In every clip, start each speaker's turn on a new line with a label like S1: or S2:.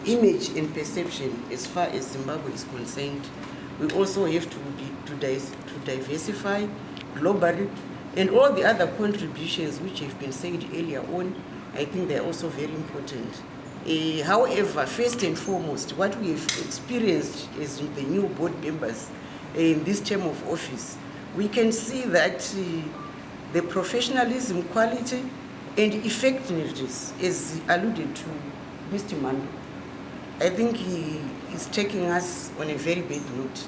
S1: image and perception as far as Zimbabwe is concerned. We also have to diversify globally, and all the other contributions which have been said earlier on, I think they're also very important. However, first and foremost, what we have experienced as the new board members in this term of office, we can see that the professionalism, quality, and effectiveness, as alluded to Mr. Mando, I think he is taking us on a very bad note.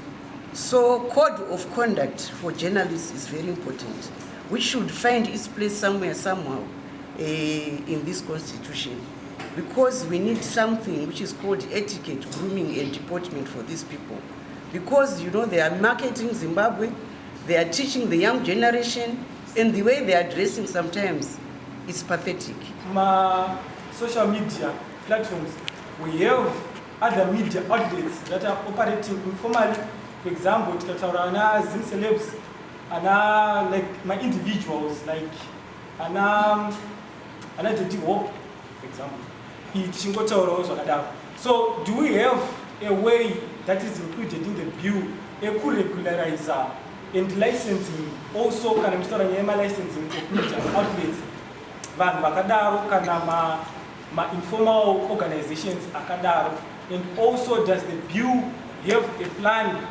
S1: So code of conduct for journalists is very important, which should find its place somewhere, somehow, in this constitution, because we need something which is called etiquette, grooming, and deportment for these people. Because, you know, they are marketing Zimbabwe, they are teaching the young generation, and the way they are dressing sometimes is pathetic.
S2: Social media platforms, we have other media outlets that are operating informally. For example, Zim celebs, like my individuals, like for example. So do we have a way that is included in the bill, a co-regularizer and licensing, also can licensing of media outlets, ma informal organizations akadaro, and also does the bill have a plan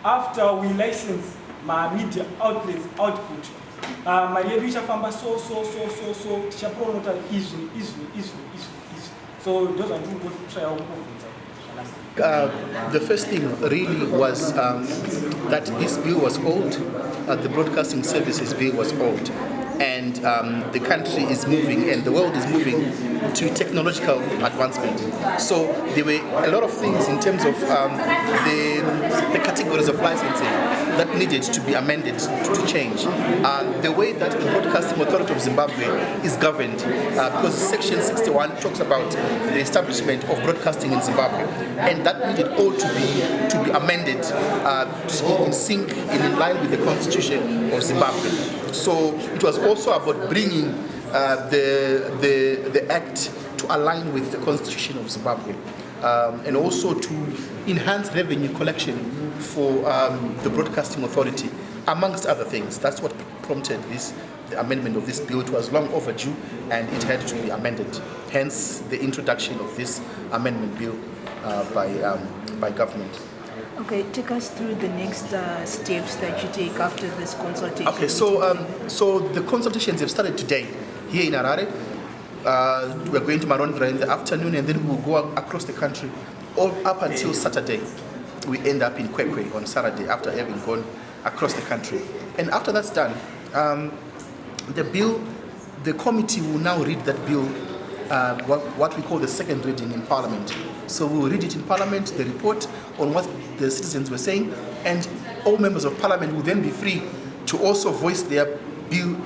S2: after we license my media outlets output? So those are two good trial
S3: the first thing really was that this bill was old, the Broadcasting Services Bill was old, and the country is moving and the world is moving to technological advancement. So there were a lot of things in terms of the categories of licensing that needed to be amended to change. The way that the Broadcasting Authority of Zimbabwe is governed, because Section 61 talks about the establishment of broadcasting in Zimbabwe, and that needed all to be amended in sync and in line with the Constitution of Zimbabwe. So it was also about bringing the Act to align with the Constitution of Zimbabwe, and also to enhance revenue collection for the Broadcasting Authority, amongst other things. That's what prompted the amendment of this bill. It was long overdue and it had to be amended. Hence the introduction of this amendment bill by government.
S4: Okay, take us through the next steps that you take after this consultation.
S3: Okay, so the consultations have started today here in Harare. We're going to Marondra in the afternoon, and then we'll go across the country all up until Saturday. We end up in Kwekwe on Saturday after having gone across the country. And after that's done, the committee will now read that bill, what we call the second reading in Parliament. So we will read it in Parliament, the report on what the citizens were saying, and all members of Parliament will then be free to also voice their bill,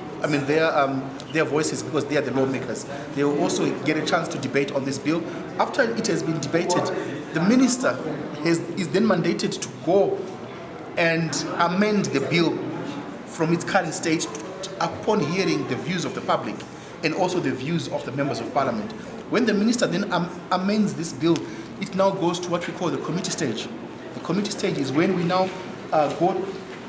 S3: their voices, because they are the lawmakers. They will also get a chance to debate on this bill. After it has been debated, the minister is then mandated to go and amend the bill from its current state upon hearing the views of the public and also the views of the members of Parliament. When the minister then amends this bill, it now goes to what we call the committee stage. The committee stage is when we now go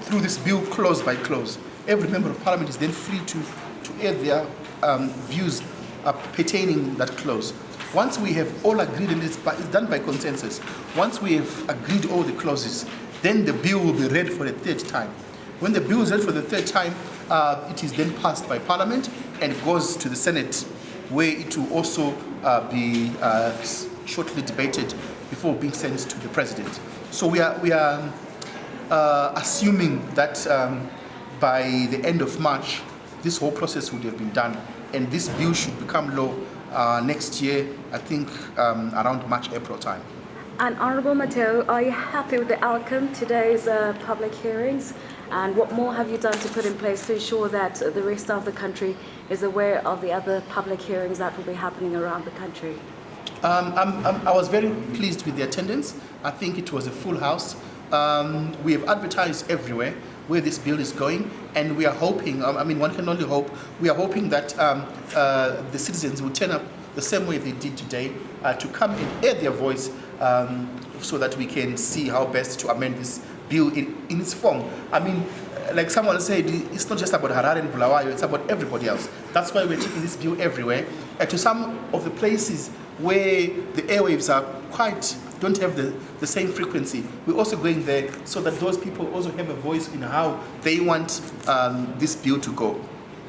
S3: through this bill clause by clause. Every member of Parliament is then free to add their views pertaining that clause. Once we have all agreed, and it's done by consensus, once we have agreed all the clauses, then the bill will be read for the third time. When the bill is read for the third time, it is then passed by Parliament and goes to the Senate, where it will also be shortly debated before being sent to the President. So we are assuming that by the end of March, this whole process would have been done, and this bill should become law next year, I think around March, April time.
S5: And Honourable Mateo, are you happy with the outcome today's public hearings? And what more have you done to put in place to ensure that the rest of the country is aware of the other public hearings that will be happening around the country?
S3: I was very pleased with the attendance. I think it was a full house. We have advertised everywhere where this bill is going, and we are hoping, one can only hope, we are hoping that the citizens will turn up the same way they did today, to come and add their voice so that we can see how best to amend this bill in its form. I mean, like someone said, it's not just about Harare and Bulawayo, it's about everybody else. That's why we're taking this bill everywhere. And to some of the places where the airwaves are don't have the same frequency, we're also going there so that those people also have a voice in how they want this bill to go.